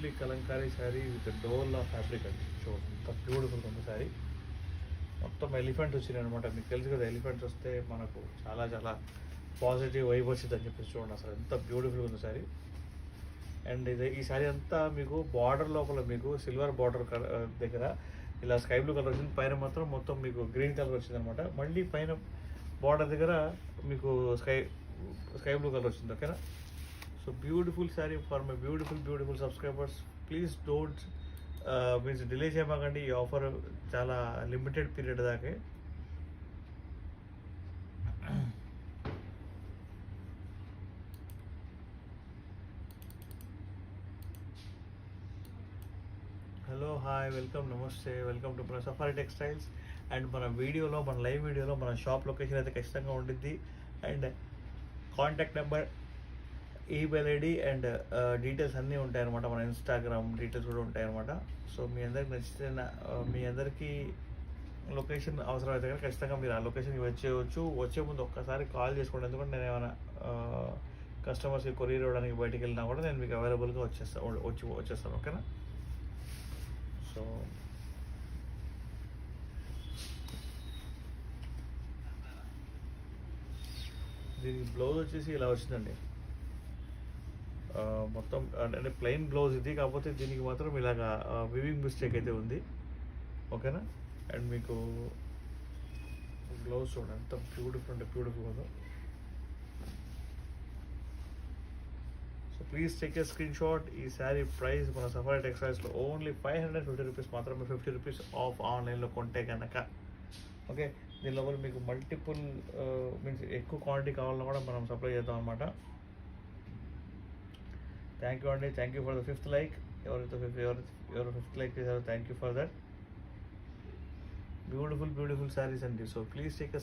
Completely Kalamkari sari with dola fabric అండి. చూడండి ఎంత బ్యూటిఫుల్గా ఉంది శారీ. మొత్తం ఎలిఫెంట్స్ వచ్చినాయి అనమాట. మీకు తెలుసు కదా, ఎలిఫెంట్స్ వస్తే మనకు చాలా చాలా పాజిటివ్ వైబ్ వచ్చింది అని చెప్పేసి. చూడండి అసలు ఎంత బ్యూటిఫుల్గా ఉంది శారీ. అండ్ ఇది ఈ శారీ అంతా మీకు బార్డర్ లోపల మీకు సిల్వర్ బార్డర్ దగ్గర ఇలా స్కై బ్లూ కలర్ వచ్చింది. పైన మాత్రం మొత్తం మీకు గ్రీన్ కలర్ వచ్చింది అనమాట. మళ్ళీ పైన బార్డర్ దగ్గర మీకు స్కై బ్లూ కలర్ వచ్చింది. ఓకేనా? So beautiful sari for my beautiful subscribers. Please don't means delay చేయమాకండి. ఈ ఆఫర్ చాలా లిమిటెడ్ పీరియడ్ దాకే. Hello, hi, welcome, namaste, welcome to మన సఫారీ టెక్స్టైల్స్. అండ్ మన వీడియోలో, మన లైవ్ వీడియోలో మన షాప్ లొకేషన్ అయితే ఖచ్చితంగా ఉండిద్ది. And contact number, email ID and details అన్నీ ఉంటాయన్నమాట. మన ఇన్స్టాగ్రామ్ డీటెయిల్స్ కూడా ఉంటాయన్నమాట. సో మీ అందరికి నచ్చితే మీ అందరికీ లొకేషన్ అవసరమైతే కానీ ఖచ్చితంగా మీరు ఆ లొకేషన్కి వచ్చేయచ్చు. వచ్చే ముందు ఒక్కసారి కాల్ చేసుకోండి. ఎందుకంటే నేను ఏమైనా కస్టమర్స్కి కొరియర్ ఇవ్వడానికి బయటికి వెళ్ళినా కూడా నేను మీకు అవైలబుల్గా వచ్చేస్తాను. ఓకేనా? సో దీనికి బ్లౌజ్ వచ్చేసి ఇలా వచ్చిందండి. మొత్తం అంటే ప్లెయిన్ బ్లౌజ్ ఇది, కాకపోతే దీనికి మాత్రం ఇలాగా వివింగ్ మిస్టేక్ అయితే ఉంది. ఓకేనా? అండ్ మీకు బ్లౌజ్ చూడండి ఎంత బ్యూటిఫుల్ ఉందో. So please take a screen shot. ఈ శారీ ప్రైస్ మన సఫారీ టెక్స్టైల్స్లో ఓన్లీ 550 రూపీస్ మాత్రమే. 50 రూపీస్ ఆఫ్ ఆన్లైన్లో కొంటే కనుక. ఓకే, దీనిలో కూడా మీకు మల్టిపుల్ మీన్స్ ఎక్కువ క్వాంటిటీ కావాలన్నా కూడా మనం సప్లై చేద్దాం అనమాట. థ్యాంక్ యూ అండి. Thank you for the 5th like. ఎవరు 5th లైక్ చేశారో thank you for that. Beautiful saris అండి. So please take